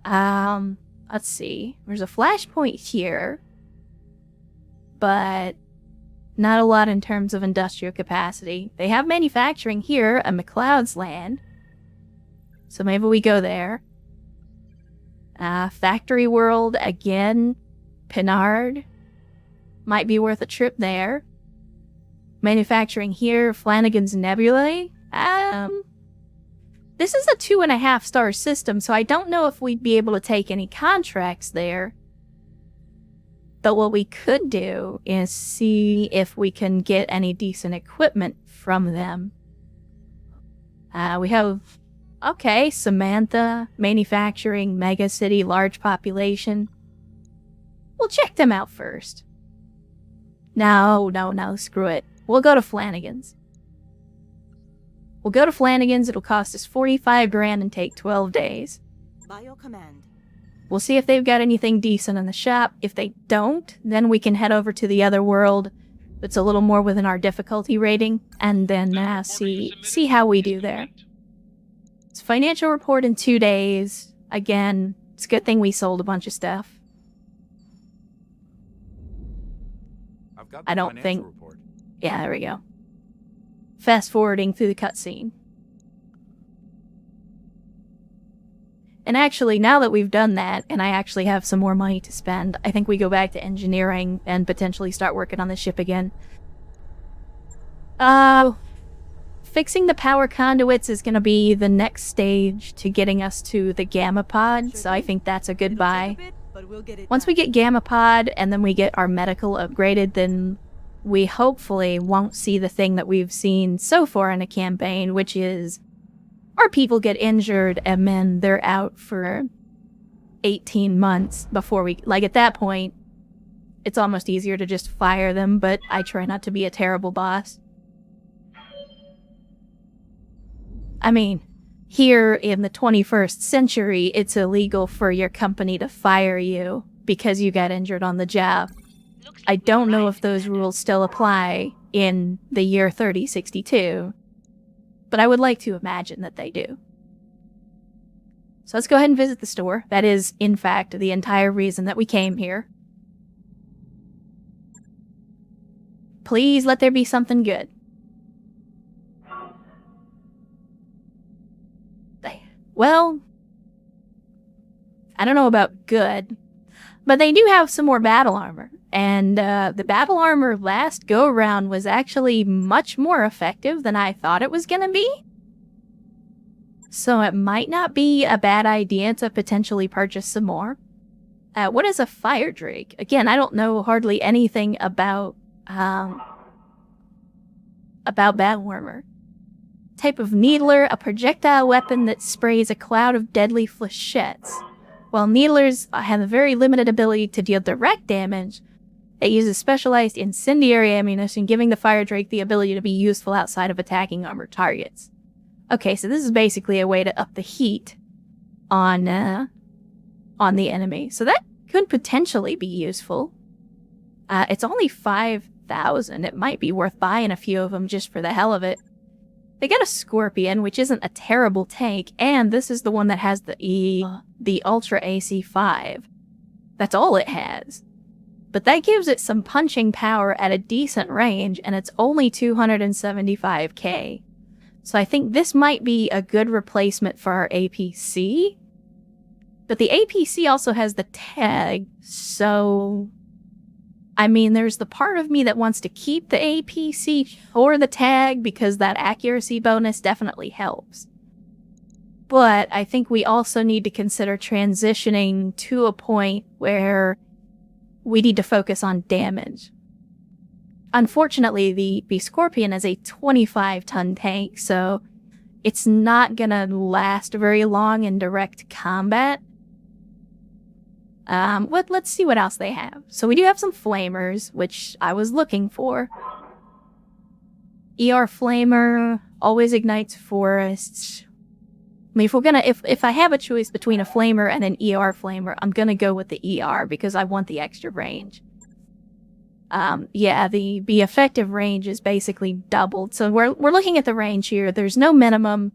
Let's see. There's a flashpoint here, but not a lot in terms of industrial capacity. They have manufacturing here at McLeod's land, so maybe we go there. Factory World, again, Pinard. Might be worth a trip there. Manufacturing here, Flanagan's Nebulae. This is a 2.5-star system, so I don't know if we'd be able to take any contracts there. But what we could do is see if we can get any decent equipment from them. We have, okay, Samantha, manufacturing, mega city, large population. We'll check them out first. No, screw it. We'll go to Flanagan's. We'll go to Flanagan's, it'll cost us 45 grand and take 12 days. By your command. We'll see if they've got anything decent in the shop. If they don't, then we can head over to the other world that's a little more within our difficulty rating, and then see how we do there. It's a financial report in 2 days. Again, it's a good thing we sold a bunch of stuff. I've got the I don't financial think... report. Yeah, there we go. Fast forwarding through the cutscene. And actually, now that we've done that, and I actually have some more money to spend, I think we go back to engineering and potentially start working on the ship again. Fixing the power conduits is going to be the next stage to getting us to the Gamma Pod, so I think that's a good buy. Once we get Gamma Pod, and then we get our medical upgraded, then we hopefully won't see the thing that we've seen so far in a campaign, which is our people get injured and then they're out for 18 months before we... Like, at that point, it's almost easier to just fire them, but I try not to be a terrible boss. I mean, here in the 21st century, it's illegal for your company to fire you because you got injured on the job. I don't know if those rules still apply in the year 3062, but I would like to imagine that they do. So let's go ahead and visit the store. That is, in fact, the entire reason that we came here. Please let there be something good. Well, I don't know about good, but they do have some more battle armor. And the battle armor last go-around was actually much more effective than I thought it was going to be. So it might not be a bad idea to potentially purchase some more. What is a fire drake? Again, I don't know hardly anything about battle armor. Type of needler, a projectile weapon that sprays a cloud of deadly flechettes. While needlers have a very limited ability to deal direct damage, it uses specialized incendiary ammunition, giving the fire drake the ability to be useful outside of attacking armored targets. Okay, so this is basically a way to up the heat on the enemy. So that could potentially be useful. It's only 5,000. It might be worth buying a few of them just for the hell of it. They get a Scorpion, which isn't a terrible tank, and this is the one that has the Ultra AC5. That's all it has. But that gives it some punching power at a decent range, and it's only 275k. So I think this might be a good replacement for our APC. But the APC also has the tag, so... I mean, there's the part of me that wants to keep the APC or the tag because that accuracy bonus definitely helps. But I think we also need to consider transitioning to a point where we need to focus on damage. Unfortunately, the Scorpion is a 25-ton tank, so it's not gonna last very long in direct combat. Let's see what else they have. So we do have some flamers, which I was looking for. ER flamer always ignites forests. I mean, if I have a choice between a flamer and an ER flamer, I'm gonna go with the ER because I want the extra range. Yeah, the effective range is basically doubled. So we're looking at the range here. There's no minimum.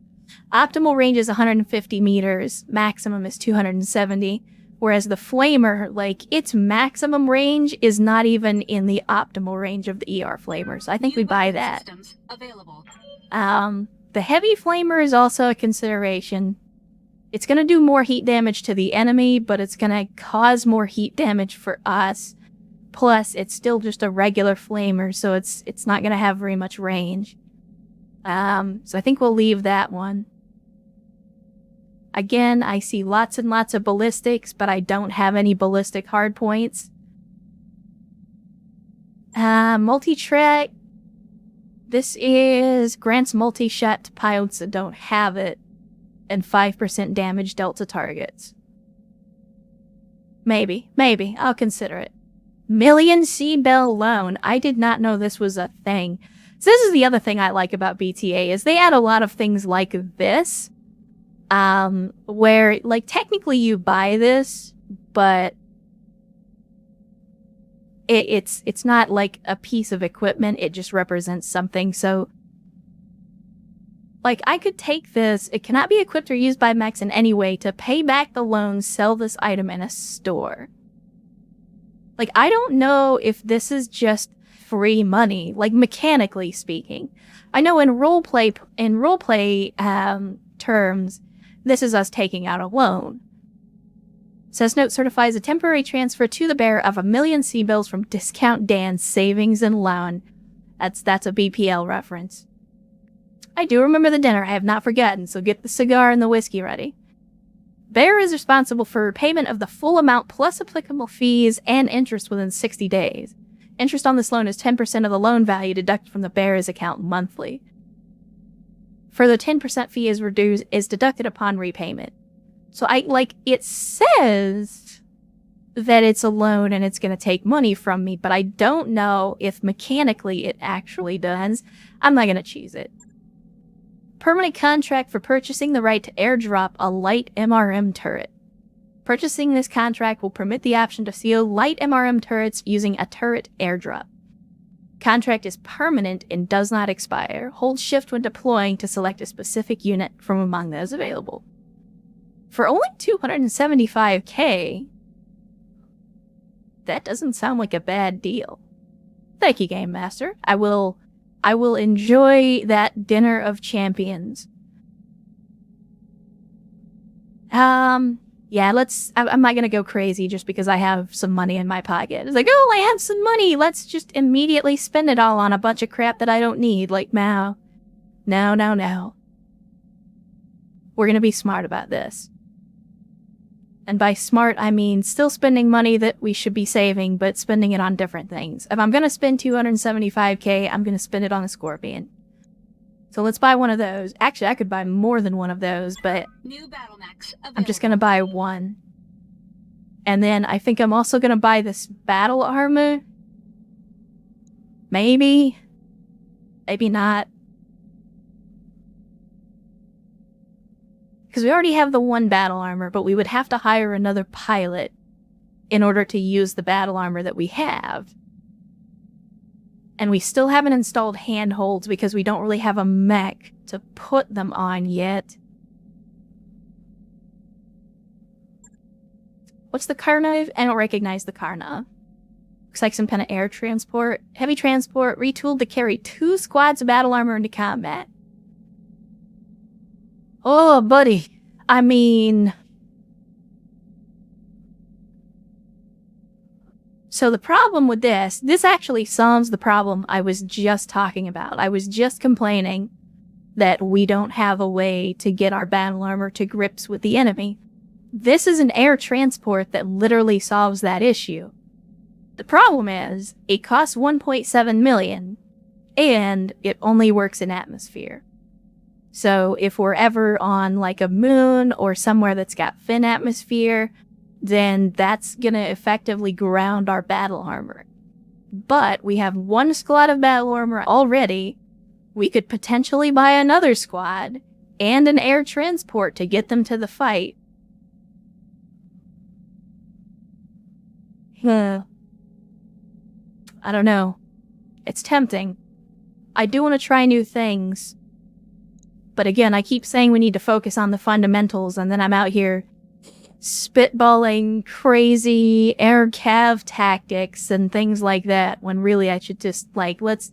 Optimal range is 150 meters, maximum is 270, whereas the Flamer, like, its maximum range is not even in the optimal range of the ER Flamer, so I think we buy that. The Heavy Flamer is also a consideration. It's going to do more heat damage to the enemy, but it's going to cause more heat damage for us. Plus, it's still just a regular Flamer, so it's not going to have very much range. So I think we'll leave that one. Again, I see lots and lots of ballistics, but I don't have any ballistic hardpoints. Multi-track. This is grants multi-shot to pilots that don't have it, and 5% damage dealt to targets. Maybe. I'll consider it. Million Seabell Loan. I did not know this was a thing. So this is the other thing I like about BTA, is they add a lot of things like this, where, like, technically you buy this, but it's not like a piece of equipment, it just represents something. So, like, I could take this, it cannot be equipped or used by mechs in any way to pay back the loan, sell this item in a store. Like, I don't know if this is just free money, like, mechanically speaking. I know in roleplay terms, this is us taking out a loan. Says note certifies a temporary transfer to the bearer of 1 million Seabells from Discount Dan's Savings and Loan. That's a BPL reference. I do remember the dinner, I have not forgotten, so get the cigar and the whiskey ready. Bearer is responsible for repayment of the full amount plus applicable fees and interest within 60 days. Interest on this loan is 10% of the loan value deducted from the bearer's account monthly. Further, 10% fee is deducted upon repayment. So it says that it's a loan and it's going to take money from me, but I don't know if mechanically it actually does. I'm not going to choose it. Permanent contract for purchasing the right to airdrop a light MRM turret. Purchasing this contract will permit the option to seal light MRM turrets using a turret airdrop. Contract is permanent and does not expire. Hold shift when deploying to select a specific unit from among those available. For only 275k, that doesn't sound like a bad deal. Thank you, Game Master. I will enjoy that dinner of champions. Yeah, I'm not gonna go crazy just because I have some money in my pocket. It's like, oh, I have some money, let's just immediately spend it all on a bunch of crap that I don't need. Like, no. No. We're gonna be smart about this. And by smart, I mean still spending money that we should be saving, but spending it on different things. If I'm gonna spend 275k, I'm gonna spend it on a Scorpion. So let's buy one of those. Actually, I could buy more than one of those, but I'm just gonna buy one. And then I think I'm also gonna buy this battle armor. Maybe. Maybe not. Because we already have the one battle armor, but we would have to hire another pilot in order to use the battle armor that we have. And we still haven't installed handholds because we don't really have a mech to put them on yet. What's the Karna? I don't recognize the Karna. Looks like some kind of air transport. Heavy transport, retooled to carry 2 squads of battle armor into combat. Oh, buddy. I mean... So the problem with this actually solves the problem I was just talking about. I was just complaining that we don't have a way to get our battle armor to grips with the enemy. This is an air transport that literally solves that issue. The problem is, it costs 1.7 million, and it only works in atmosphere. So if we're ever on like a moon or somewhere that's got thin atmosphere, then that's gonna effectively ground our battle armor. But we have 1 squad of battle armor already. We could potentially buy another squad and an air transport to get them to the fight. I don't know. It's tempting. I do want to try new things. But again, I keep saying we need to focus on the fundamentals, and then I'm out here spitballing crazy air cav tactics and things like that, when really I should just, like, let's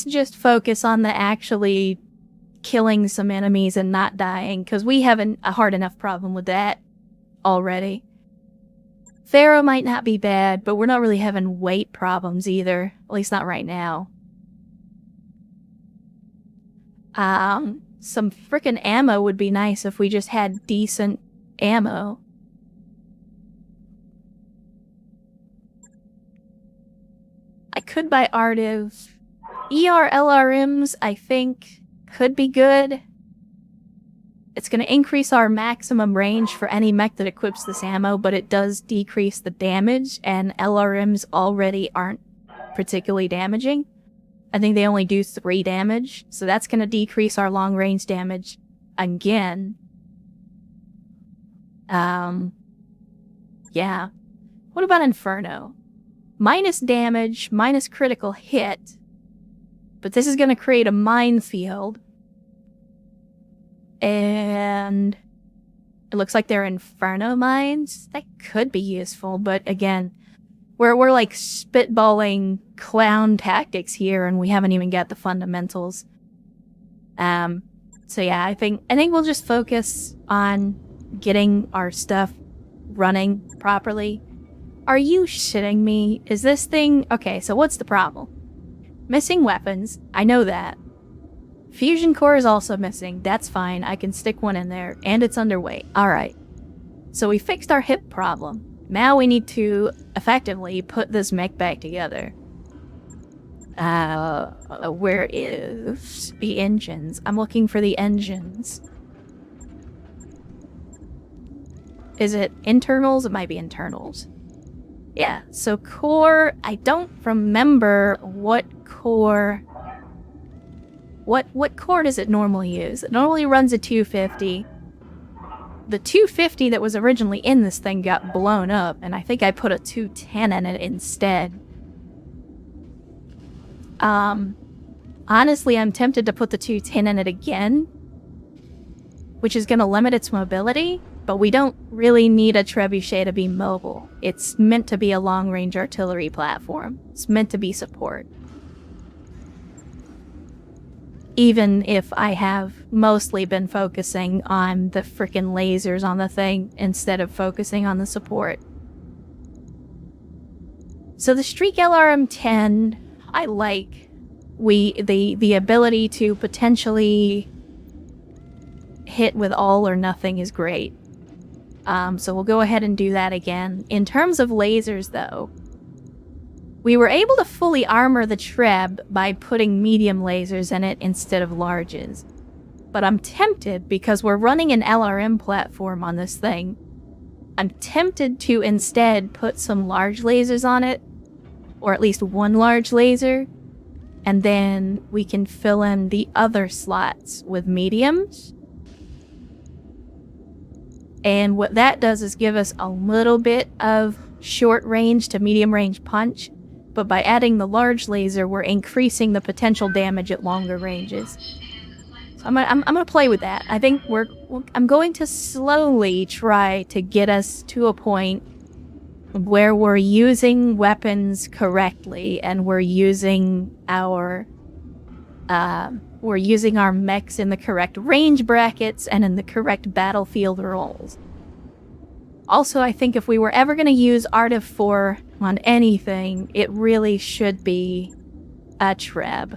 just focus on the actually killing some enemies and not dying, because we have a hard enough problem with that already. Pharaoh might not be bad, but we're not really having weight problems either, at least not right now. Some frickin' ammo would be nice if we just had decent ammo. I could buy Artiv. LRMs, I think, could be good. It's going to increase our maximum range for any mech that equips this ammo, but it does decrease the damage, and LRMs already aren't particularly damaging. I think they only do 3 damage, so that's going to decrease our long-range damage again. Yeah. What about Inferno? Minus damage, minus critical hit, but this is going to create a minefield. And it looks like they're Inferno mines. That could be useful, but again, we're like spitballing clown tactics here, and we haven't even got the fundamentals. So yeah, I think we'll just focus on getting our stuff running properly. Are you shitting me? Is this thing... Okay, so what's the problem? Missing weapons. I know that. Fusion core is also missing. That's fine. I can stick one in there. And it's underweight. Alright. So we fixed our hip problem. Now we need to effectively put this mech back together. Where is the engines? I'm looking for the engines. Is it internals? It might be internals. Yeah, so core, I don't remember what core... What core does it normally use? It normally runs a 250. The 250 that was originally in this thing got blown up, and I think I put a 210 in it instead. Honestly, I'm tempted to put the 210 in it again, which is going to limit its mobility, but we don't really need a trebuchet to be mobile. It's meant to be a long-range artillery platform. It's meant to be support. Even if I have mostly been focusing on the frickin' lasers on the thing instead of focusing on the support. So the Streak LRM-10, I like. The ability to potentially hit with all or nothing is great. So we'll go ahead and do that again. In terms of lasers, though, we were able to fully armor the Treb by putting medium lasers in it instead of larges. But I'm tempted, because we're running an LRM platform on this thing, I'm tempted to instead put some large lasers on it, or at least one large laser, and then we can fill in the other slots with mediums. And what that does is give us a little bit of short range to medium range punch, but by adding the large laser, we're increasing the potential damage at longer ranges. So I'm gonna play with that. I think I'm going to slowly try to get us to a point where we're using weapons correctly, and we're using our mechs in the correct range brackets and in the correct battlefield roles. Also, I think if we were ever going to use Artiv 4 on anything, it really should be a Treb.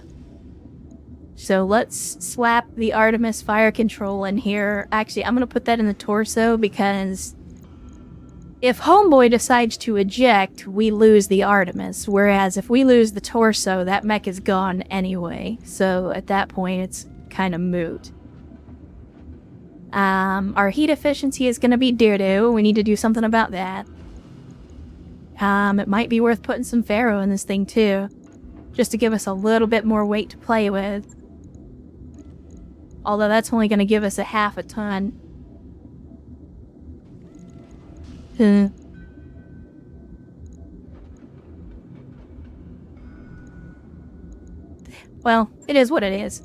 So let's slap the Artemis fire control in here. Actually, I'm going to put that in the torso, because if Homeboy decides to eject, we lose the Artemis. Whereas if we lose the torso, that mech is gone anyway. So at that point, it's kind of moot. Our heat efficiency is going to be doo-doo. We need to do something about that. It might be worth putting some Pharaoh in this thing too, just to give us a little bit more weight to play with. Although that's only going to give us a half a ton. Well, it is what it is.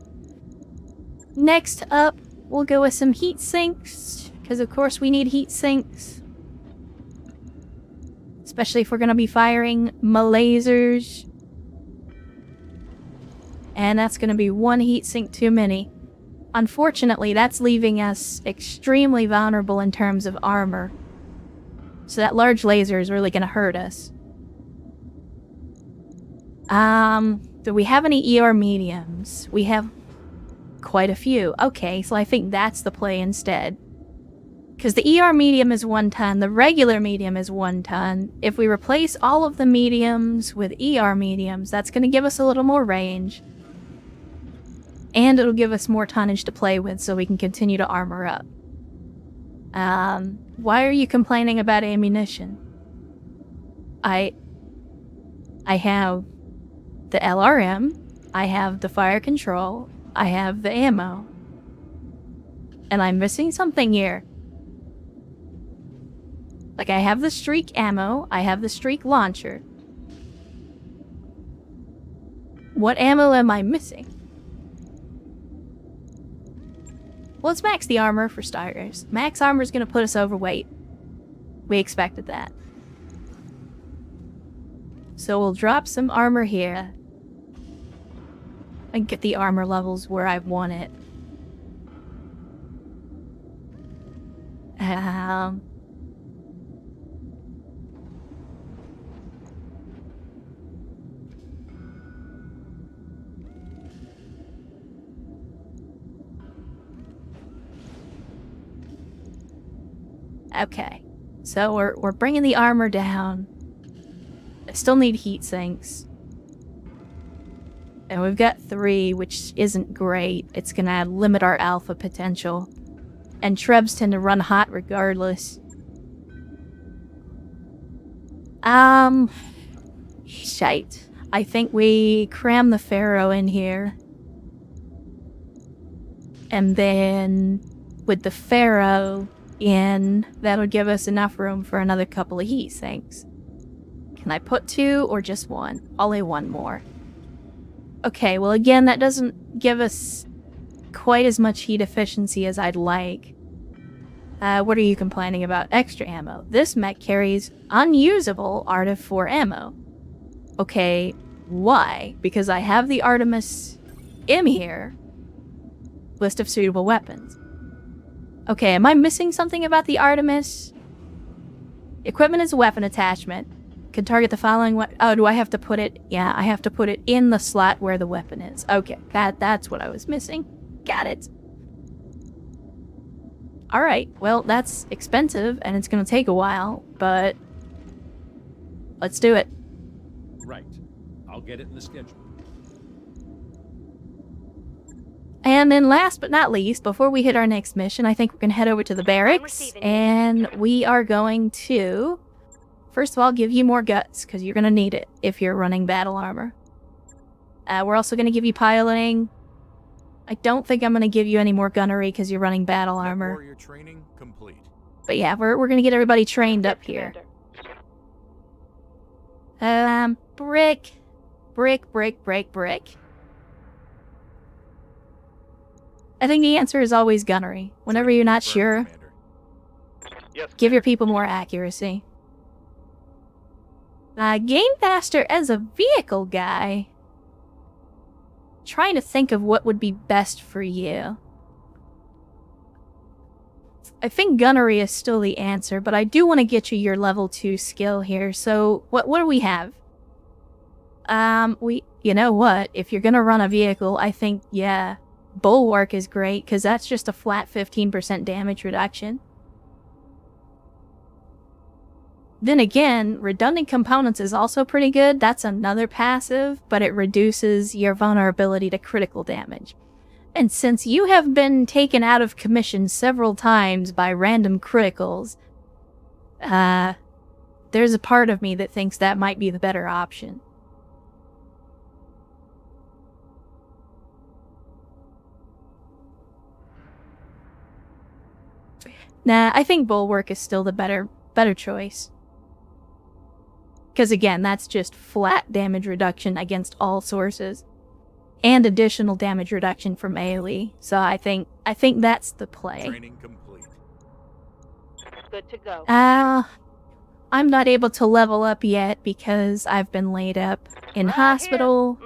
Next up, we'll go with some heat sinks, because of course we need heat sinks. Especially if we're going to be firing lasers. And that's going to be one heat sink too many. Unfortunately, that's leaving us extremely vulnerable in terms of armor. So that large laser is really going to hurt us. Do we have any ER mediums? We have quite a few. Okay, so I think that's the play instead. Because the ER medium is 1 ton, the regular medium is 1 ton. If we replace all of the mediums with ER mediums, that's going to give us a little more range. And it'll give us more tonnage to play with so we can continue to armor up. Why are you complaining about ammunition? I have the LRM, I have the fire control, I have the ammo. And I'm missing something here. Like, I have the streak ammo, I have the streak launcher. What ammo am I missing? Well, let's max the armor for starters. Max armor is going to put us overweight. We expected that. So we'll drop some armor here. And get the armor levels where I want it. Okay, so we're bringing the armor down. I still need heat sinks. And we've got 3, which isn't great. It's gonna limit our alpha potential. And Trebs tend to run hot regardless. Shite. I think we cram the Pharaoh in here. And then with the Pharaoh in, that'll give us enough room for another couple of heat sinks. Can I put 2 or just 1? Only 1 more. Okay, well again, that doesn't give us quite as much heat efficiency as I'd like. What are you complaining about? Extra ammo. This mech carries unusable Artiv 4 ammo. Okay, why? Because I have the Artemis M here. List of suitable weapons. Okay, am I missing something about the Artemis? Equipment is a weapon attachment. Can target the following oh, do I have to put it? Yeah, I have to put it in the slot where the weapon is. Okay, that's what I was missing. Got it. Alright, well, that's expensive, and it's gonna take a while, but let's do it. Right. I'll get it in the schedule. And then last but not least, before we hit our next mission, I think we're gonna head over to the barracks, and we are going to... First of all, give you more guts, because you're going to need it if you're running battle armor. We're also going to give you piloting. I don't think I'm going to give you any more gunnery because you're running battle armor. Warrior training complete. But yeah, we're going to get everybody trained up here. Brick. I think the answer is always gunnery. Whenever you're not sure, give your people more accuracy. Game Faster as a vehicle guy. Trying to think of what would be best for you. I think gunnery is still the answer, but I do want to get you your level 2 skill here. So, what do we have? You know what? If you're gonna run a vehicle, I think, yeah, Bulwark is great, because that's just a flat 15% damage reduction. Then again, redundant components is also pretty good. That's another passive, but it reduces your vulnerability to critical damage. And since you have been taken out of commission several times by random criticals, there's a part of me that thinks that might be the better option. Nah, I think Bulwark is still the better choice. Because again, that's just flat damage reduction against all sources. and additional damage reduction from AoE. So I think that's the play. Training complete. Good to go. I'm not able to level up yet because I've been laid up in hospital.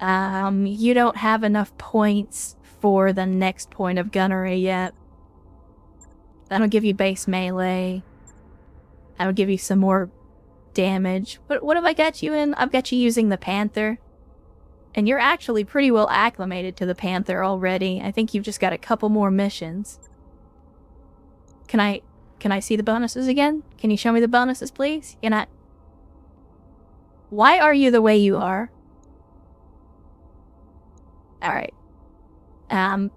You don't have enough points for the next point of gunnery yet. That'll give you base melee. That'll give you some more damage. But what have I got you in? I've got you using the Panther. And you're actually pretty well acclimated to the Panther already. I think you've just got a couple more missions. Can I see the bonuses again? Can you show me the bonuses, please? You're not... Why are you the way you are? Alright.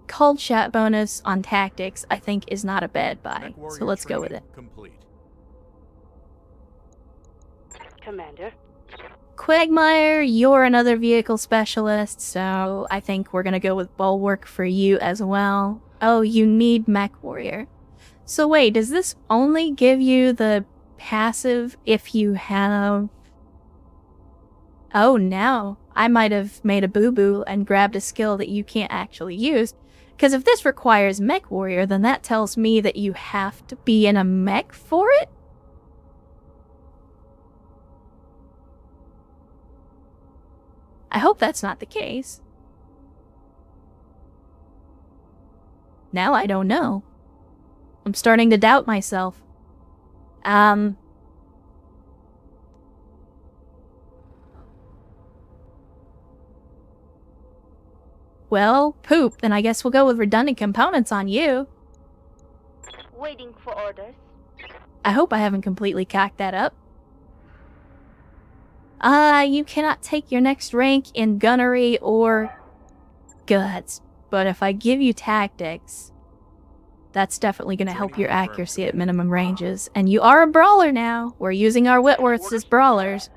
Cold shot bonus on tactics, I think, is not a bad buy. So let's go with it. Complete. Commander. Quagmire, you're another vehicle specialist, so I think we're gonna go with Bulwark for you as well. Oh, you need Mech Warrior. So wait, does this only give you the passive if you have... Oh no, I might have made a boo-boo and grabbed a skill that you can't actually use. Because if this requires Mech Warrior, then that tells me that you have to be in a mech for it? I hope that's not the case. Now I don't know. I'm starting to doubt myself. Well, poop, then I guess we'll go with redundant components on you. Waiting for orders. I hope I haven't completely cocked that up. You cannot take your next rank in gunnery or guts, but if I give you tactics, that's definitely going to help your accuracy at minimum ranges. And you are a brawler now. We're using our Whitworths as brawlers.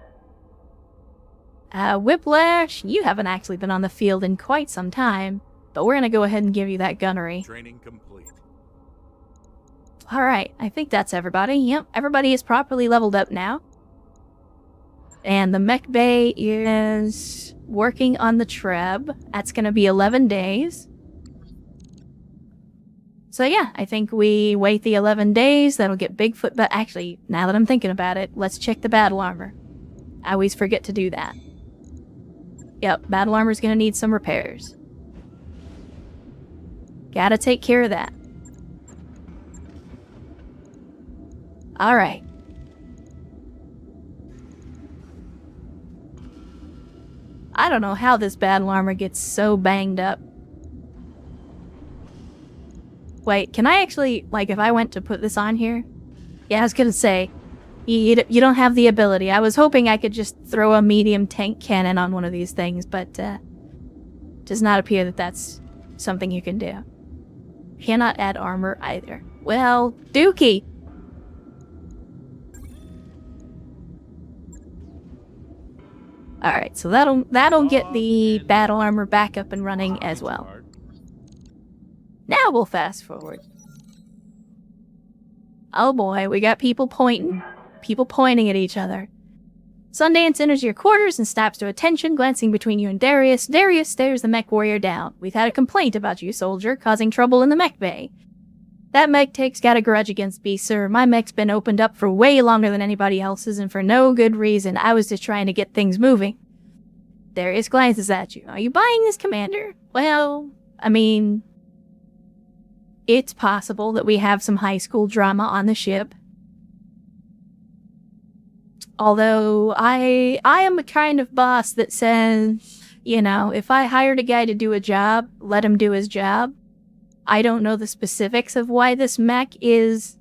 Whiplash, you haven't actually been on the field in quite some time, but we're going to go ahead and give you that gunnery. Training complete. Alright, I think that's everybody. Yep, everybody is properly leveled up now. And the mech bay is working on the Treb. That's going to be 11 days. So yeah, I think we wait the 11 days. That'll get Bigfoot. But actually, now that I'm thinking about it, let's check the battle armor. I always forget to do that. Yep, battle armor's going to need some repairs. Gotta take care of that. Alright. I don't know how this battle armor gets so banged up. Wait, can I actually, like, if I went to put this on here? Yeah, I was gonna say, you don't have the ability. I was hoping I could just throw a medium tank cannon on one of these things, but, does not appear that that's something you can do. Cannot add armor either. Well, Dookie! Alright, so that'll get the battle armor back up and running as well. Now we'll fast forward. Oh boy, we got people pointing. People pointing at each other. Sundance enters your quarters and snaps to attention, glancing between you and Darius. Darius stares the mech warrior down. We've had a complaint about you, soldier, causing trouble in the mech bay. That mech take's got a grudge against me, sir. My mech's been opened up for way longer than anybody else's, and for no good reason. I was just trying to get things moving. Darius glances at you. Are you buying this, Commander? Well, I mean, it's possible that we have some high school drama on the ship. Although, I am a kind of boss that says, you know, if I hired a guy to do a job, let him do his job. I don't know the specifics of why this mech is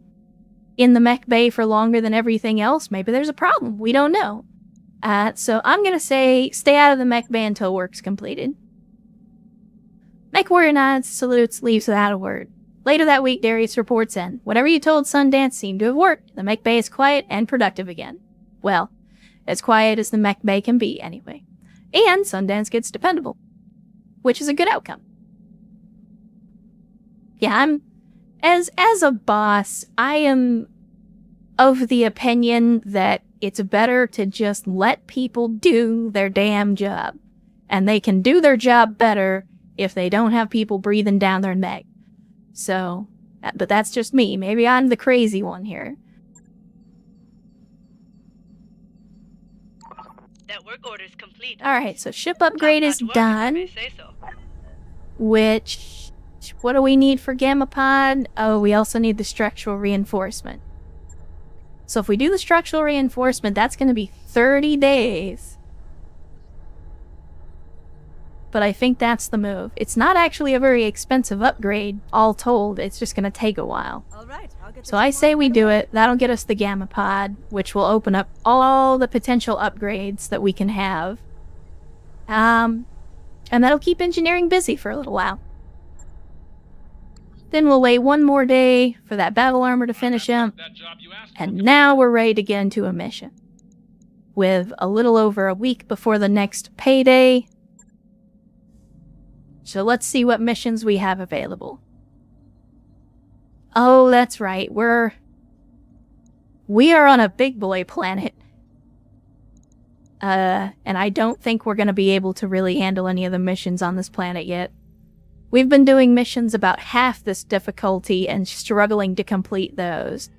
in the mech bay for longer than everything else. Maybe there's a problem. We don't know. So I'm gonna say, stay out of the mech bay until work's completed. Mech warrior nods, salutes, leaves without a word. Later that week, Darius reports in. Whatever you told Sundance seemed to have worked. The mech bay is quiet and productive again. Well, as quiet as the mech bay can be, anyway. And Sundance gets dependable, which is a good outcome. Yeah, as a boss, I am of the opinion that it's better to just let people do their damn job. And they can do their job better if they don't have people breathing down their neck. So, but that's just me. Maybe I'm the crazy one here. That work order is complete. Alright, so ship upgrade is done. Say so. Which, what do we need for Gamma Pod? Oh, we also need the structural reinforcement. So if we do the structural reinforcement, that's going to be 30 days. But I think that's the move. It's not actually a very expensive upgrade, all told. It's just going to take a while. All right, I'll get So I say we do it. That'll get us the Gamma Pod, which will open up all the potential upgrades that we can have. And that'll keep engineering busy for a little while. Then we'll wait one more day for that battle armor to finish up. And now we're ready to get into a mission. With a little over a week before the next payday. So let's see what missions we have available. Oh, that's right. We are on a big boy planet. And I don't think we're going to be able to really handle any of the missions on this planet yet. We've been doing missions about half this difficulty and struggling to complete those.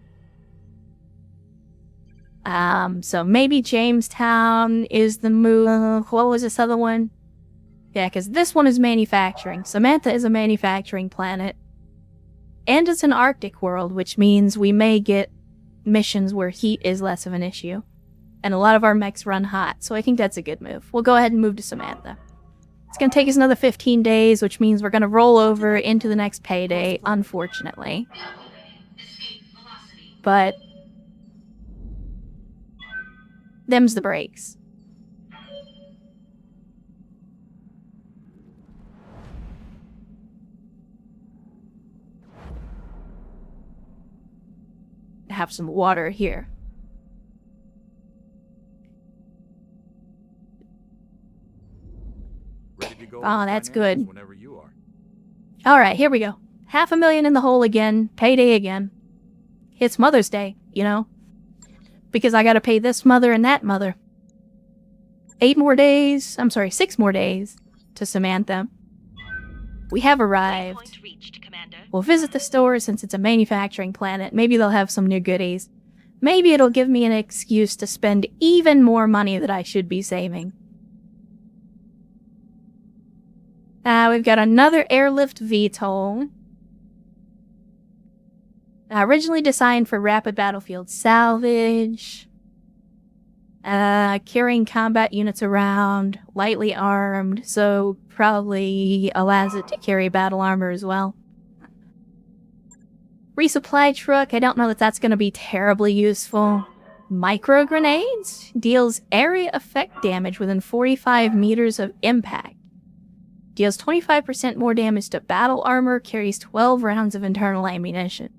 So maybe Jamestown is the move. What was this other one? Yeah, because this one is manufacturing. Samantha is a manufacturing planet. And it's an Arctic world, which means we may get missions where heat is less of an issue. And a lot of our mechs run hot, so I think that's a good move. We'll go ahead and move to Samantha. It's going to take us another 15 days, which means we're going to roll over into the next payday, unfortunately. But them's the breaks. Have some water here. Ready to go Oh, with that's financials good. Whenever you are. Alright, here we go. $500,000 in the hole again. Payday again. It's Mother's Day, you know? Because I gotta pay this mother and that mother. 6 more days to Samantha. We have arrived. Waypoint reached, Commander. We'll visit the store since it's a manufacturing planet. Maybe they'll have some new goodies. Maybe it'll give me an excuse to spend even more money that I should be saving. We've got another airlift VTOL. Originally designed for rapid battlefield salvage. Carrying combat units around, lightly armed, so probably allows it to carry battle armor as well. Resupply truck, I don't know that that's going to be terribly useful. Micro grenades deals area effect damage within 45 meters of impact. Deals 25% more damage to battle armor, carries 12 rounds of internal ammunition.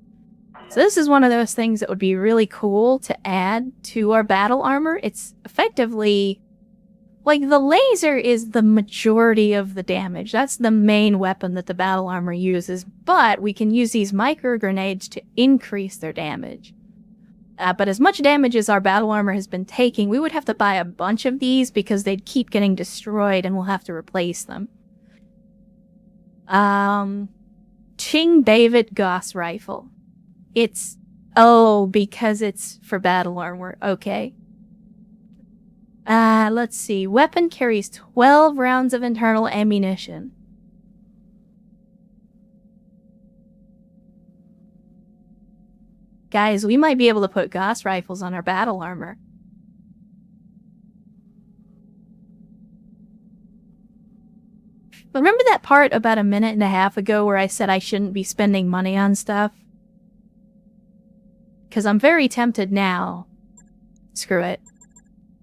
So this is one of those things that would be really cool to add to our battle armor. It's effectively, like, the laser is the majority of the damage. That's the main weapon that the battle armor uses, but we can use these micro grenades to increase their damage. But as much damage as our battle armor has been taking, we would have to buy a bunch of these because they'd keep getting destroyed and we'll have to replace them. Ching David Gauss rifle. It's, oh, because it's for battle armor. Okay. Let's see. Weapon carries 12 rounds of internal ammunition. Guys, we might be able to put Gauss rifles on our battle armor. Remember that part about a minute and a half ago where I said I shouldn't be spending money on stuff? Because I'm very tempted now. Screw it.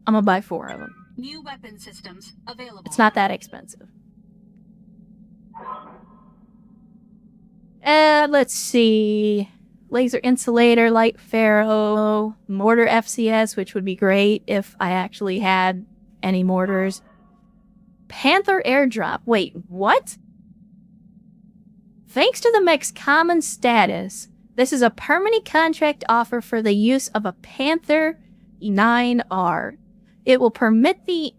I'm gonna buy 4 of them. New weapon systems available. It's not that expensive. Let's see. Laser insulator, light ferro, mortar FCS, which would be great if I actually had any mortars. Panther airdrop. Wait, what? Thanks to the mech's common status, this is a permanent contract offer for the use of a Panther 9R. It will permit the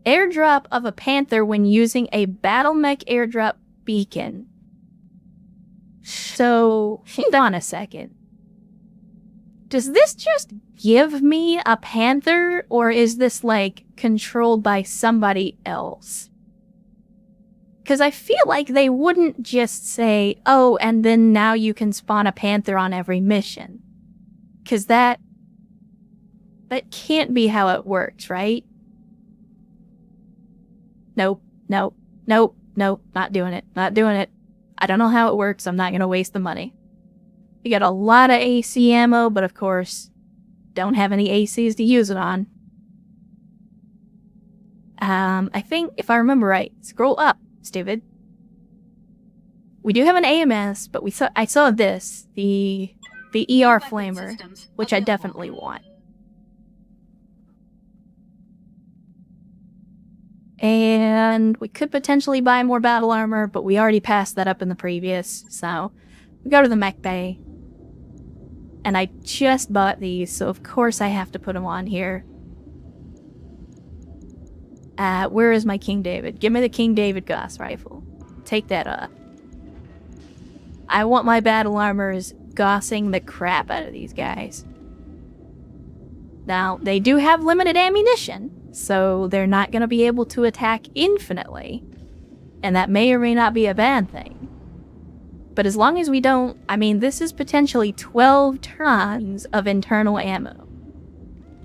Airdrop of a Panther when using a battle mech airdrop beacon. So, hold on a second. Does this just give me a Panther, or is this, like, controlled by somebody else? Because I feel like they wouldn't just say, oh, and then now you can spawn a Panther on every mission. Because that can't be how it works, right? Nope, nope, nope, nope, not doing it, not doing it. I don't know how it works, I'm not going to waste the money. We got a lot of AC ammo, but of course, don't have any ACs to use it on. I think, if I remember right, scroll up, stupid. We do have an AMS, but I saw this, the ER Flamer, which I definitely want. And we could potentially buy more battle armor, but we already passed that up in the previous, so we go to the mech bay. And I just bought these, so of course I have to put them on here. Where is my King David? Give me the King David Gauss rifle. Take that up. I want my battle armors gaussing the crap out of these guys. Now, they do have limited ammunition, so they're not going to be able to attack infinitely. And that may or may not be a bad thing. But as long as we don't... I mean, this is potentially 12 turns of internal ammo.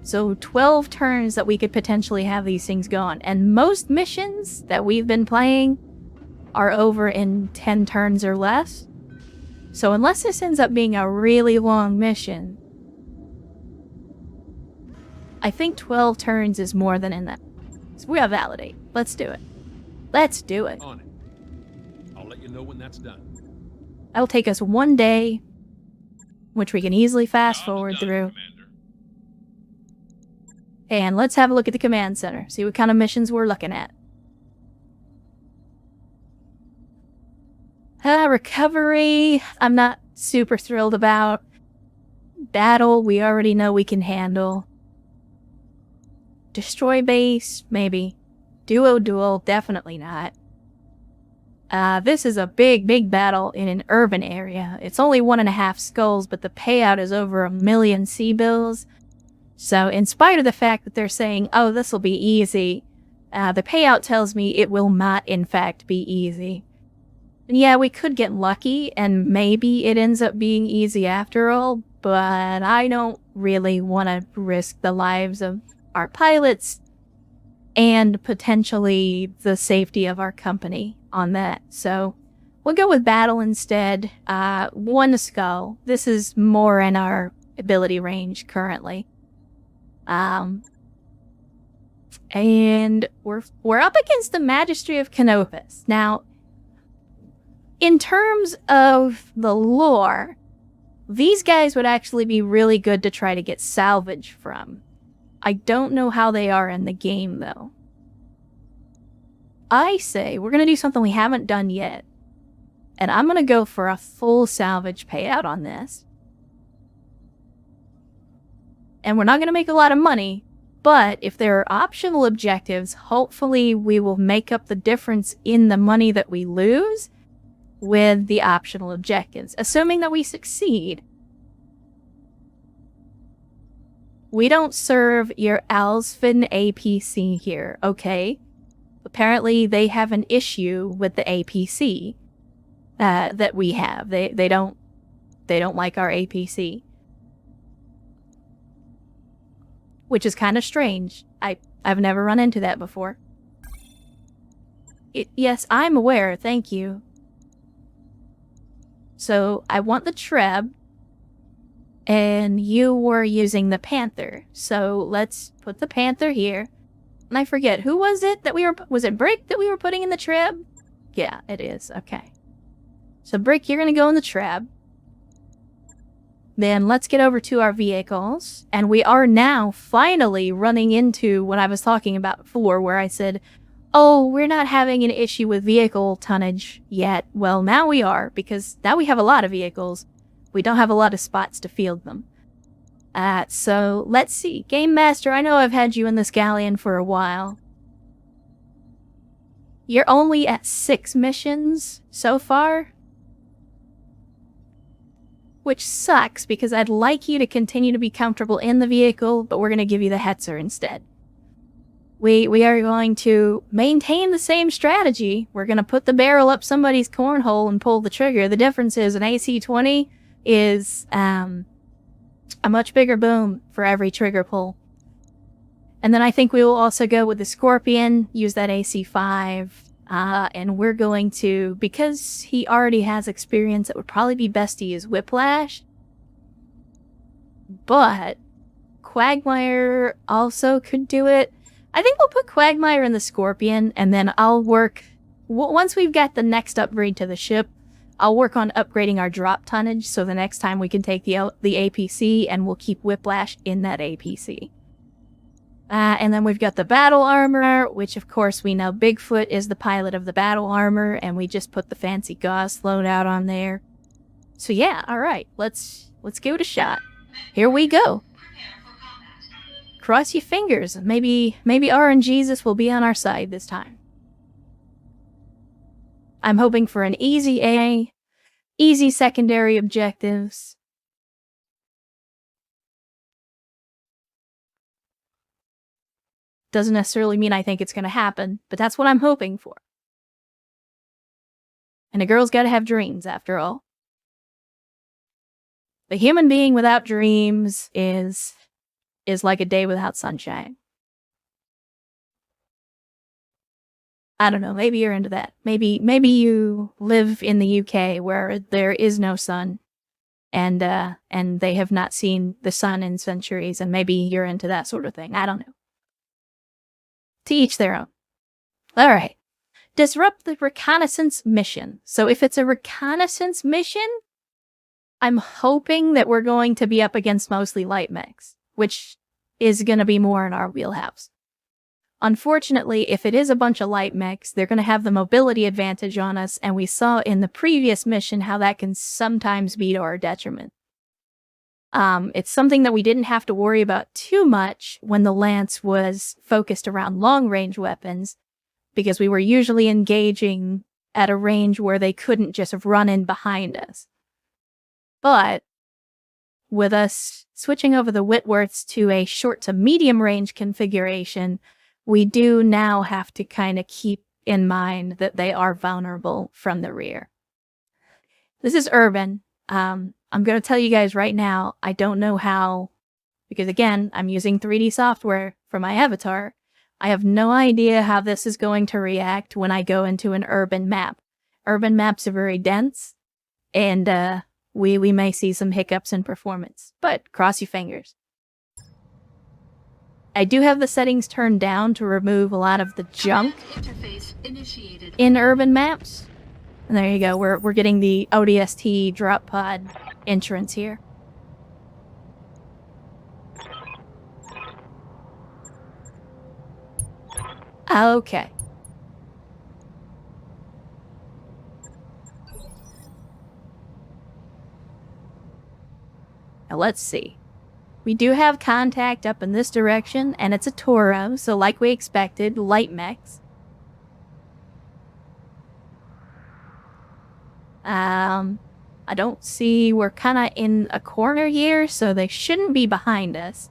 So 12 turns that we could potentially have these things going. And most missions that we've been playing are over in 10 turns or less. So unless this ends up being a really long mission, I think 12 turns is more than enough. So we gotta validate. Let's do it. Let's do it. On it. I'll let you know when that's done. That'll take us 1 day, which we can easily fast forward through. Commander. And let's have a look at the command center. See what kind of missions we're looking at. Recovery, I'm not super thrilled about. Battle, we already know we can handle. Destroy base, maybe. Duel, definitely not. This is a big battle in an urban area. It's only 1.5 skulls, but the payout is over 1 million C-bills. So, in spite of the fact that they're saying, oh, this'll be easy, the payout tells me it will not, in fact, be easy. And yeah, we could get lucky, and maybe it ends up being easy after all, but I don't really want to risk the lives of our pilots and potentially the safety of our company on that. So we'll go with battle instead. 1 skull. This is more in our ability range currently. And we're up against the Magistry of Canopus. Now, in terms of the lore, these guys would actually be really good to try to get salvage from. I don't know how they are in the game, though. I say we're going to do something we haven't done yet. And I'm going to go for a full salvage payout on this. And we're not going to make a lot of money, but if there are optional objectives, hopefully we will make up the difference in the money that we lose with the optional objectives, assuming that we succeed. We don't serve your Alsfin APC here, okay? Apparently they have an issue with the APC that we have. They don't like our APC. Which is kind of strange. I've never run into that before. Yes, I'm aware, thank you. So, I want the Treb, and you were using the Panther. So, let's put the Panther here. And I forget, who was it that was it Brick that we were putting in the Treb? Yeah, it is, okay. So, Brick, you're gonna go in the Treb. Then let's get over to our vehicles. And we are now finally running into what I was talking about before, where I said, oh, we're not having an issue with vehicle tonnage yet. Well, now we are, because now we have a lot of vehicles. We don't have a lot of spots to field them. So, let's see. Game Master, I know I've had you in this galleon for a while. You're only at 6 missions so far. Which sucks, because I'd like you to continue to be comfortable in the vehicle, but we're going to give you the Hetzer instead. We are going to maintain the same strategy. We're going to put the barrel up somebody's cornhole and pull the trigger. The difference is an AC-20 is a much bigger boom for every trigger pull. And then I think we will also go with the Scorpion, use that AC-5, and we're going to, because he already has experience, it would probably be best to use Whiplash. But Quagmire also could do it. I think we'll put Quagmire in the Scorpion, and then I'll work... once we've got the next upgrade to the ship, I'll work on upgrading our drop tonnage, so the next time we can take the APC, and we'll keep Whiplash in that APC. And then we've got the battle armor, which of course we know Bigfoot is the pilot of the battle armor, and we just put the fancy Gauss loadout on there. So yeah, alright, let's give it a shot. Here we go. Cross your fingers. Maybe RNGesus will be on our side this time. I'm hoping for an easy A, easy secondary objectives. Doesn't necessarily mean I think it's going to happen, but that's what I'm hoping for. And a girl's got to have dreams, after all. The human being without dreams is like a day without sunshine. I don't know, maybe you're into that. Maybe you live in the UK where there is no sun, and they have not seen the sun in centuries, and maybe you're into that sort of thing. I don't know. To each their own. Alright. Disrupt the reconnaissance mission. So if it's a reconnaissance mission, I'm hoping that we're going to be up against mostly light mechs, which is going to be more in our wheelhouse. Unfortunately, if it is a bunch of light mechs, they're going to have the mobility advantage on us, and we saw in the previous mission how that can sometimes be to our detriment. It's something that we didn't have to worry about too much when the Lance was focused around long-range weapons, because we were usually engaging at a range where they couldn't just run in behind us. But with us switching over the Whitworths to a short to medium range configuration, we do now have to kind of keep in mind that they are vulnerable from the rear. This is urban. I'm going to tell you guys right now, I don't know how, because again, I'm using 3D software for my avatar. I have no idea how this is going to react when I go into an urban map. Urban maps are very dense, and we may see some hiccups in performance, but cross your fingers. I do have the settings turned down to remove a lot of the junk in urban maps. And there you go, we're getting the ODST drop pod entrance here. Okay. Now let's see. We do have contact up in this direction, and it's a Toro, so like we expected, light mechs. I don't see, we're kind of in a corner here, so they shouldn't be behind us.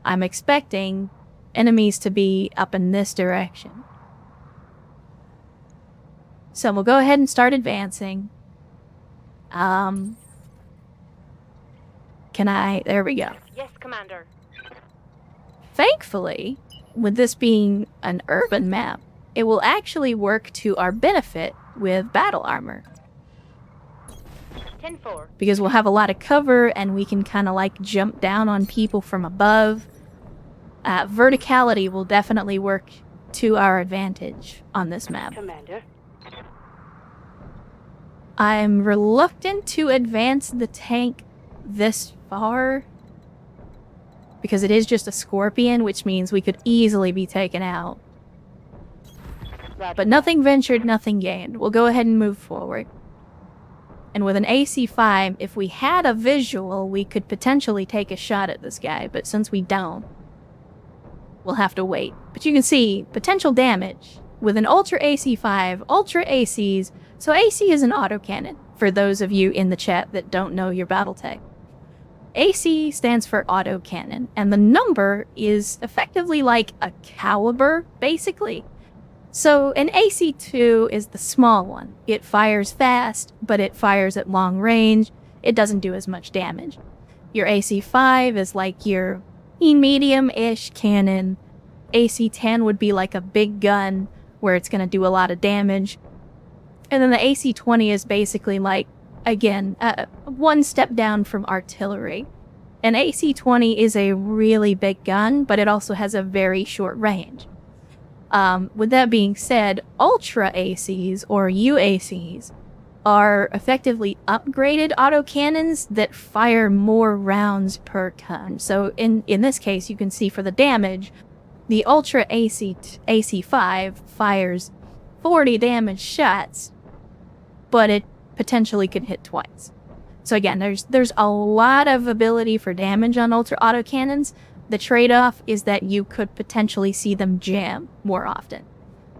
I'm expecting enemies to be up in this direction. So we'll go ahead and start advancing. Can I, there we go. Yes, Commander. Thankfully, with this being an urban map, it will actually work to our benefit with battle armor. 10-4. Because we'll have a lot of cover, and we can kind of like jump down on people from above. Verticality will definitely work to our advantage on this map. Commander. I'm reluctant to advance the tank this far, because it is just a Scorpion, which means we could easily be taken out. But nothing ventured, nothing gained. We'll go ahead and move forward. And with an AC-5, if we had a visual, we could potentially take a shot at this guy, but since we don't, we'll have to wait. But you can see potential damage with an Ultra AC5, Ultra ACs. So AC is an autocannon, for those of you in the chat that don't know your BattleTech. AC stands for autocannon, and the number is effectively like a caliber, basically. So an AC2 is the small one. It fires fast, but it fires at long range. It doesn't do as much damage. Your AC5 is like your medium-ish cannon. AC10 would be like a big gun, where it's going to do a lot of damage. And then the AC20 is basically like, again, one step down from artillery. An AC20 is a really big gun, but it also has a very short range. With that being said, Ultra ACs, or UACs, are effectively upgraded autocannons that fire more rounds per gun. So in this case, you can see for the damage, the Ultra AC5 fires 40 damage shots, but it potentially can hit twice. So again, there's a lot of ability for damage on Ultra autocannons. The trade-off is that you could potentially see them jam more often.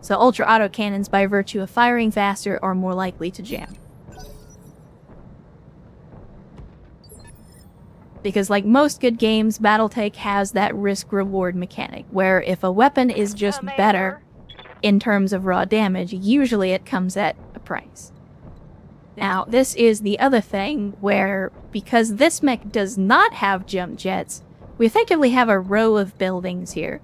So Ultra autocannons, by virtue of firing faster, are more likely to jam. Because like most good games, BattleTech has that risk-reward mechanic, where if a weapon is just better in terms of raw damage, usually it comes at a price. Now, this is the other thing where, because this mech does not have jump jets, we effectively have a row of buildings here.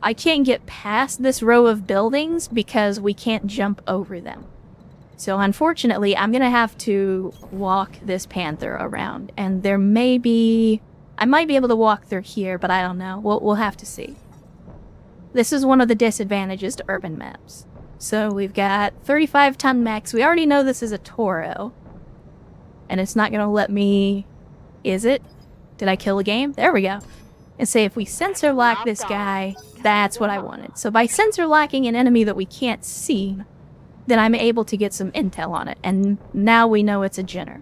I can't get past this row of buildings because we can't jump over them. So unfortunately, I'm gonna have to walk this Panther around, and there may be... I might be able to walk through here, but I don't know. We'll have to see. This is one of the disadvantages to urban maps. So we've got 35-ton mechs. We already know this is a Toro. And it's not gonna let me... Is it? Did I kill a game? There we go. And say if we sensor lock this guy, that's what I wanted. So by sensor locking an enemy that we can't see, then I'm able to get some intel on it. And now we know it's a Jenner.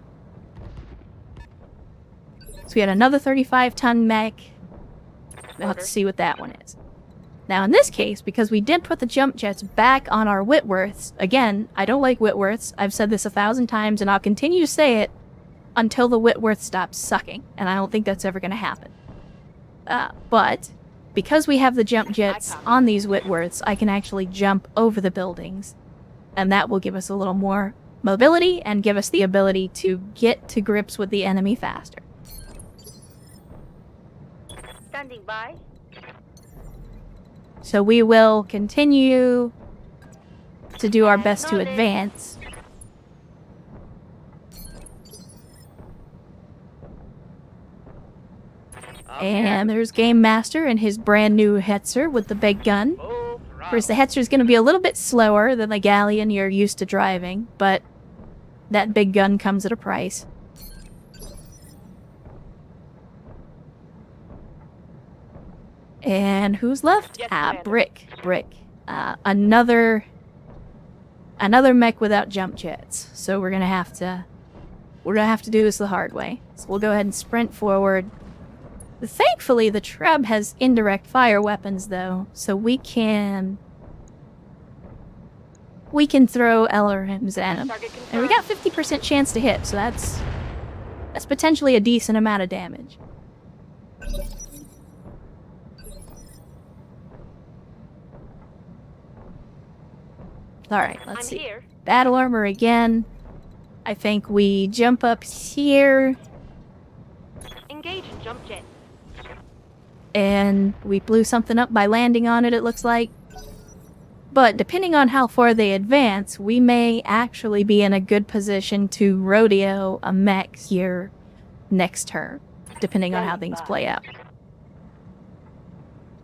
So we had another 35-ton mech. We'll have to see what that one is. Now in this case, because we did put the jump jets back on our Whitworths, again, I don't like Whitworths. I've said this 1,000 times and I'll continue to say it until the Whitworth stops sucking. And I don't think that's ever going to happen. But because we have the jump jets on these Whitworths, I can actually jump over the buildings. And that will give us a little more mobility and give us the ability to get to grips with the enemy faster. Standing by. So we will continue to do our best to advance. And there's Game Master and his brand new Hetzer with the big gun. Of course, the Hetzer is going to be a little bit slower than the Galleon you're used to driving, but that big gun comes at a price. And who's left? Yes, Brick. Another mech without jump jets. So we're gonna have to do this the hard way. So we'll go ahead and sprint forward. Thankfully, the Treb has indirect fire weapons though, so we can throw LRMs at him. And we got 50% chance to hit, so that's potentially a decent amount of damage. Alright, let's see. Here. Battle armor again. I think we jump up here. Engage and jump jet. And we blew something up by landing on it, it looks like. But depending on how far they advance, we may actually be in a good position to rodeo a mech here next turn, depending on how things play out.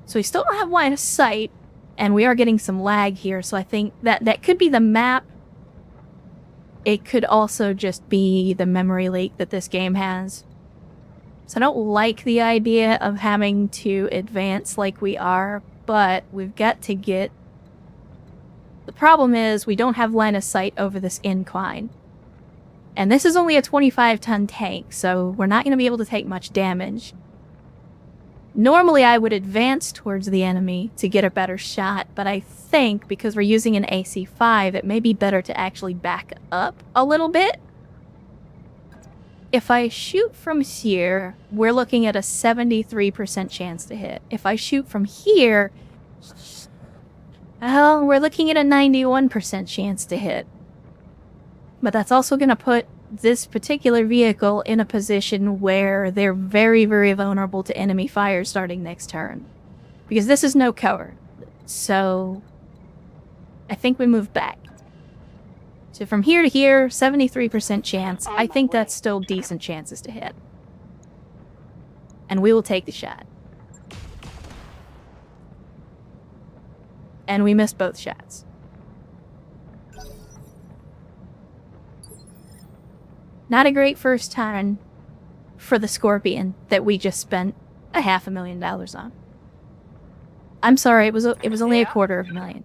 So we still don't have line of sight, and we are getting some lag here, so I think that could be the map. It could also just be the memory leak that this game has. So I don't like the idea of having to advance like we are, but we've got to get... The problem is we don't have line of sight over this incline. And this is only a 25-ton tank, so we're not going to be able to take much damage. Normally I would advance towards the enemy to get a better shot, but I think because we're using an AC-5, it may be better to actually back up a little bit. If I shoot from here, we're looking at a 73% chance to hit. If I shoot from here, well, we're looking at a 91% chance to hit. But that's also going to put this particular vehicle in a position where they're very, very vulnerable to enemy fire starting next turn. Because this is no cover. So I think we move back. So from here to here, 73% chance. I think that's still decent chances to hit. And we will take the shot. And we missed both shots. Not a great first turn for the Scorpion that we just spent $500,000 on. I'm sorry, it was only $250,000.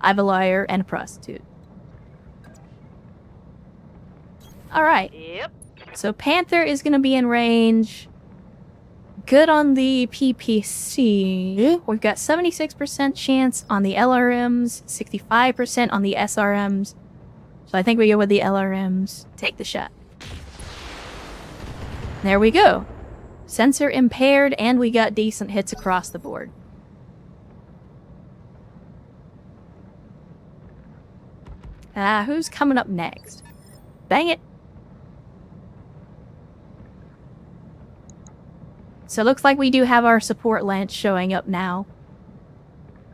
I'm a liar and a prostitute. Alright. Yep. So Panther is going to be in range. Good on the PPC. We've got 76% chance on the LRMs, 65% on the SRMs. So I think we go with the LRMs. Take the shot. There we go. Sensor impaired, and we got decent hits across the board. Who's coming up next? Bang it. So it looks like we do have our support lance showing up now.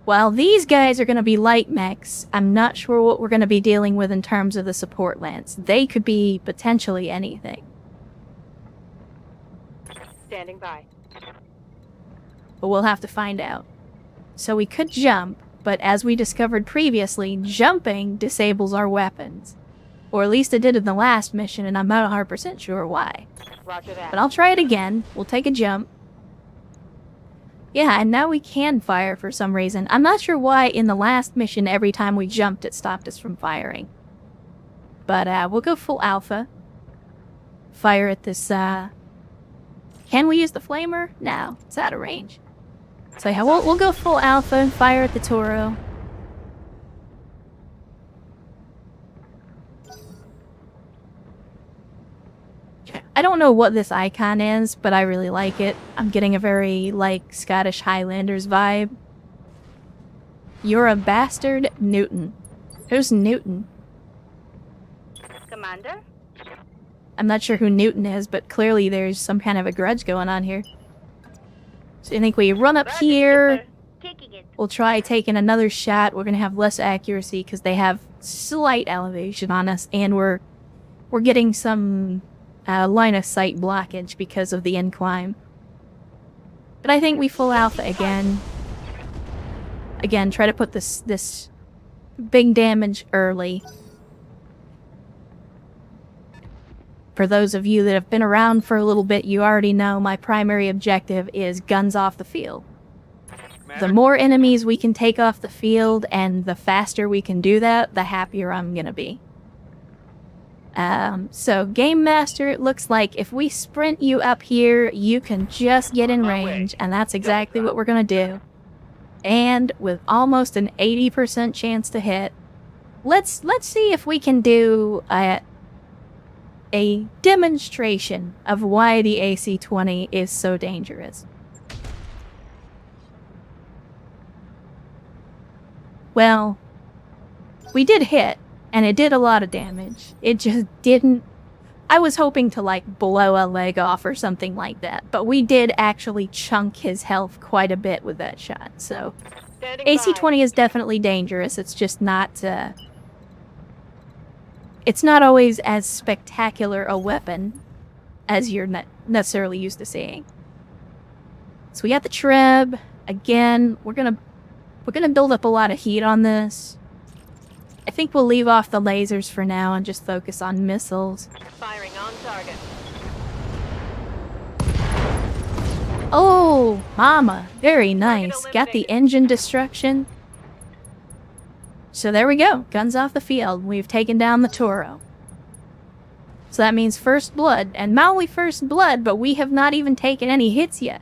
While these guys are going to be light mechs, I'm not sure what we're going to be dealing with in terms of the support lance. They could be potentially anything. Standing by. But we'll have to find out. So we could jump, but as we discovered previously, jumping disables our weapons. Or at least it did in the last mission, and I'm not 100% sure why. Roger that. But I'll try it again. We'll take a jump. Yeah, and now we can fire for some reason. I'm not sure why in the last mission, every time we jumped, it stopped us from firing. But we'll go full alpha. Fire at this, Can we use the flamer? No, it's out of range. So yeah, we'll go full alpha and fire at the Toro. I don't know what this icon is, but I really like it. I'm getting a very, like, Scottish Highlanders vibe. You're a bastard, Newton. Who's Newton? Commander? I'm not sure who Newton is, but clearly there's some kind of a grudge going on here. So I think we run up here. Taking it. We'll try taking another shot. We're gonna have less accuracy because they have slight elevation on us, and we're getting some line of sight blockage because of the incline. But I think we full alpha again. Again, try to put this big damage early. For those of you that have been around for a little bit, you already know my primary objective is guns off the field. The more enemies we can take off the field and the faster we can do that, the happier I'm gonna be. So Game Master, it looks like if we sprint you up here, you can just get in range, and that's exactly what we're gonna do. And with almost an 80% chance to hit, let's see if we can do a demonstration of why the AC-20 is so dangerous. Well, we did hit, and it did a lot of damage. It just didn't... I was hoping to, like, blow a leg off or something like that, but we did actually chunk his health quite a bit with that shot, so... AC-20 is definitely dangerous, it's just not, it's not always as spectacular a weapon as you're not necessarily used to seeing. So we got the Treb. Again, we're gonna build up a lot of heat on this. I think we'll leave off the lasers for now and just focus on missiles. Firing on target. Oh, mama. Very nice. Got the engine destruction. So there we go. Guns off the field. We've taken down the Toro. So that means first blood, and not only first blood, but we have not even taken any hits yet.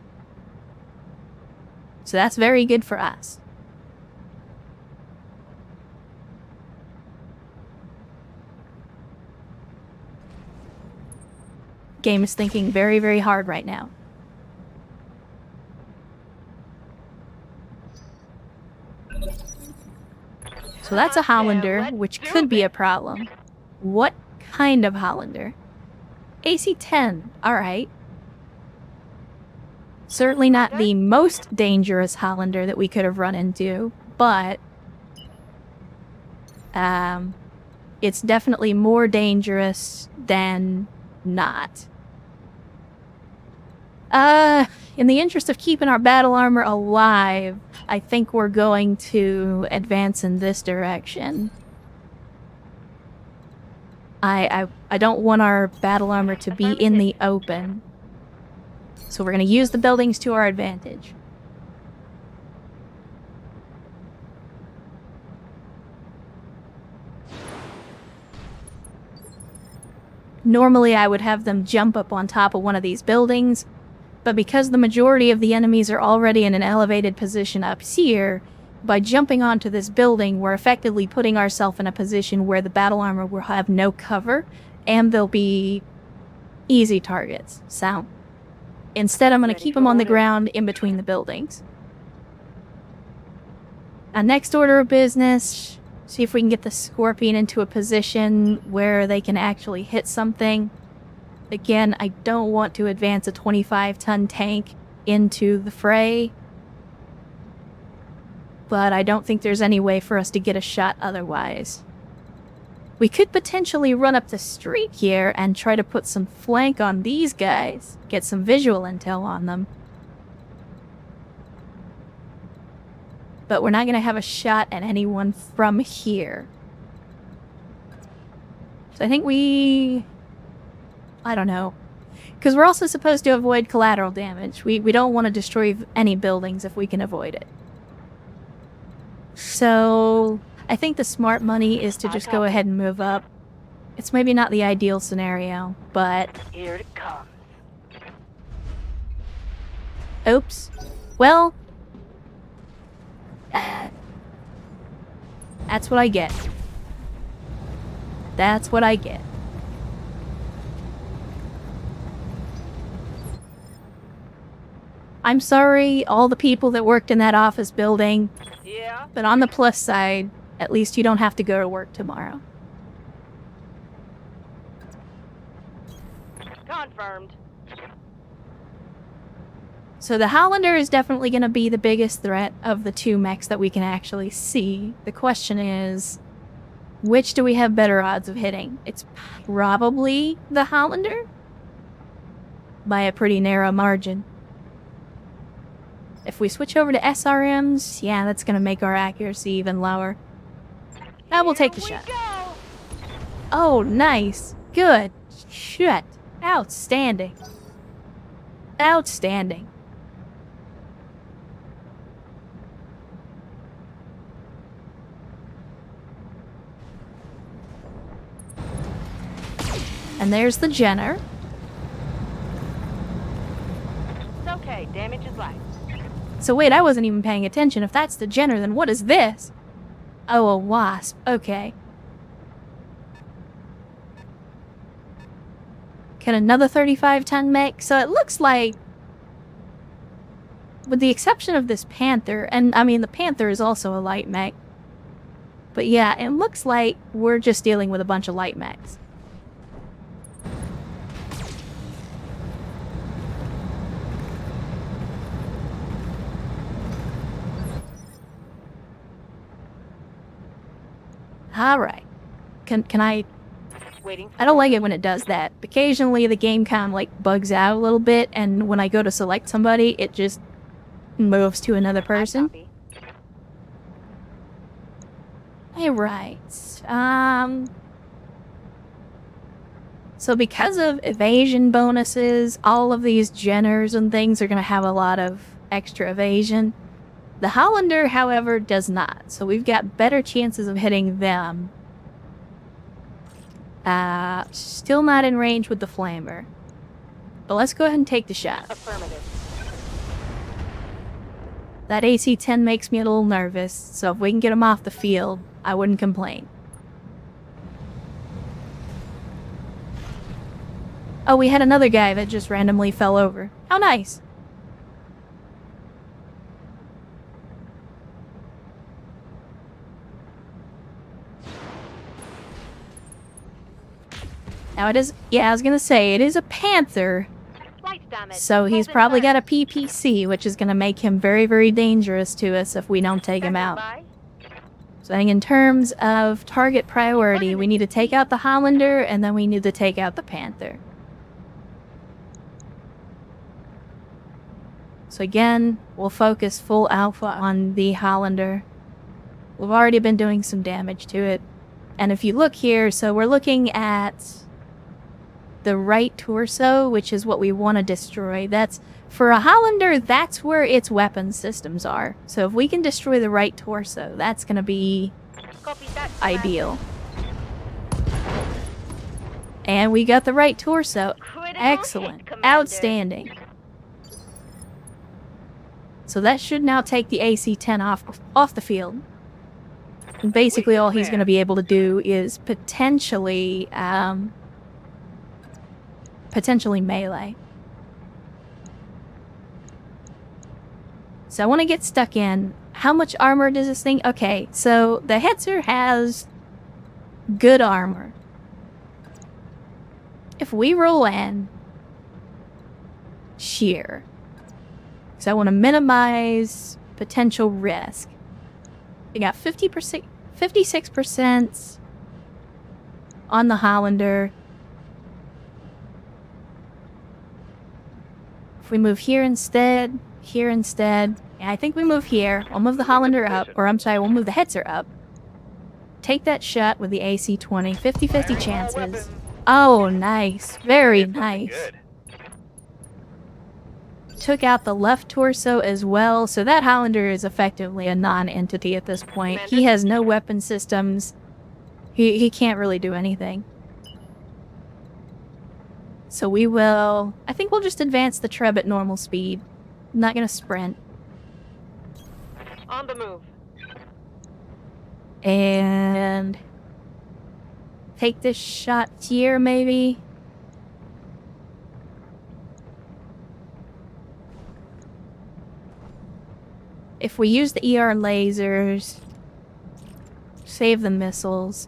So that's very good for us. Game is thinking very, very hard right now. So that's a Hollander, which could be a problem. What kind of Hollander? AC-10, alright. Certainly not the most dangerous Hollander that we could have run into, but it's definitely more dangerous than not. In the interest of keeping our battle armor alive, I think we're going to advance in this direction. I don't want our battle armor to be in the open. So we're going to use the buildings to our advantage. Normally I would have them jump up on top of one of these buildings, but because the majority of the enemies are already in an elevated position up here, by jumping onto this building, we're effectively putting ourselves in a position where the battle armor will have no cover, and they'll be easy targets. So, instead I'm going to keep them on the ground in between the buildings. Next order of business, see if we can get the Scorpion into a position where they can actually hit something. Again, I don't want to advance a 25-ton tank into the fray, but I don't think there's any way for us to get a shot otherwise. We could potentially run up the street here and try to put some flank on these guys, get some visual intel on them. But we're not going to have a shot at anyone from here. So I think I don't know. Because we're also supposed to avoid collateral damage. We don't want to destroy any buildings if we can avoid it. So I think the smart money is to just go ahead and move up. It's maybe not the ideal scenario, but... Here it comes. Oops. Well... that's what I get. That's what I get. I'm sorry, all the people that worked in that office building, Yeah. but on the plus side, at least you don't have to go to work tomorrow. Confirmed. So the Hollander is definitely going to be the biggest threat of the two mechs that we can actually see. The question is, which do we have better odds of hitting? It's probably the Hollander, by a pretty narrow margin. If we switch over to SRMs, yeah, that's going to make our accuracy even lower. Now we'll take the shot. Go. Oh, nice. Good. Shit. Outstanding. Outstanding. And there's the Jenner. It's okay. Damage is light. So wait, I wasn't even paying attention. If that's the Jenner, then what is this? Oh, a Wasp. Okay. Can another 35-ton mech? So it looks like, with the exception of this Panther, and I mean the Panther is also a light mech. But yeah, it looks like we're just dealing with a bunch of light mechs. Alright. Can I... Waiting. I don't like it when it does that. Occasionally the game kind of like bugs out a little bit, and when I go to select somebody, it just moves to another person. Alright. So because of evasion bonuses, all of these Jenners and things are going to have a lot of extra evasion. The Hollander, however, does not. So we've got better chances of hitting them. Still not in range with the flamer. But let's go ahead and take the shot. Affirmative. That AC-10 makes me a little nervous, so if we can get him off the field, I wouldn't complain. Oh, we had another guy that just randomly fell over. How nice! Now it is, yeah, I was gonna say, it is a Panther, Flight's damaged. so he's Hold it probably got firm. a PPC, which is gonna make him very, very dangerous to us if we don't take him out. Standing So I think in terms of target priority, we need to take out the Hollander, and then we need to take out the Panther. So again, we'll focus full alpha on the Hollander. We've already been doing some damage to it. And if you look here, so we're looking at the right torso, which is what we want to destroy. That's, for a Hollander, that's where its weapon systems are. So if we can destroy the right torso, that's going to be by. Copy that. ideal. And we got the right torso. Critical Excellent. hit, Commander. Outstanding. So that should now take the AC-10 off the field. And basically all he's going to be able to do is potentially melee. So I want to get stuck in. How much armor does this thing? Okay, so the Hetzer has good armor. If we roll in sheer, so I want to minimize potential risk. We got 50%, 56% on the Hollander. If we move here instead, and I think we move here. We'll move the Hollander up, or I'm sorry, we'll move the Hetzer up. Take that shot with the AC-20, 50-50 chances. Oh, nice. Very nice. Took out the left torso as well, so that Hollander is effectively a non-entity at this point. He has no weapon systems. He can't really do anything. So we will... I think we'll just advance the Treb at normal speed. I'm not gonna sprint. On the move. And... take this shot here, maybe? If we use the ER lasers, save the missiles.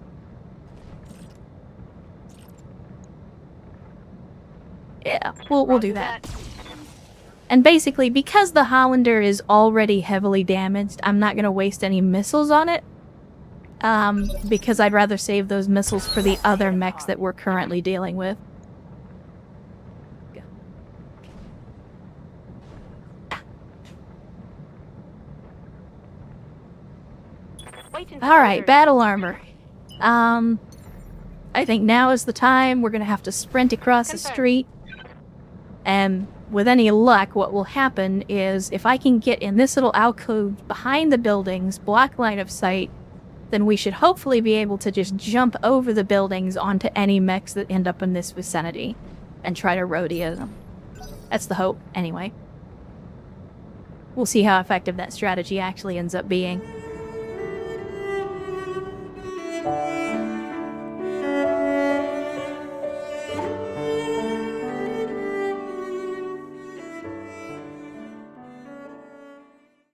Yeah, we'll do that. And basically, because the Hollander is already heavily damaged, I'm not going to waste any missiles on it. Because I'd rather save those missiles for the other mechs that we're currently dealing with. Alright, battle armor. I think now is the time. We're gonna have to sprint across the street. And with any luck, what will happen is if I can get in this little alcove behind the buildings, block line of sight, then we should hopefully be able to just jump over the buildings onto any mechs that end up in this vicinity and try to rodeo them. That's the hope, anyway. We'll see how effective that strategy actually ends up being.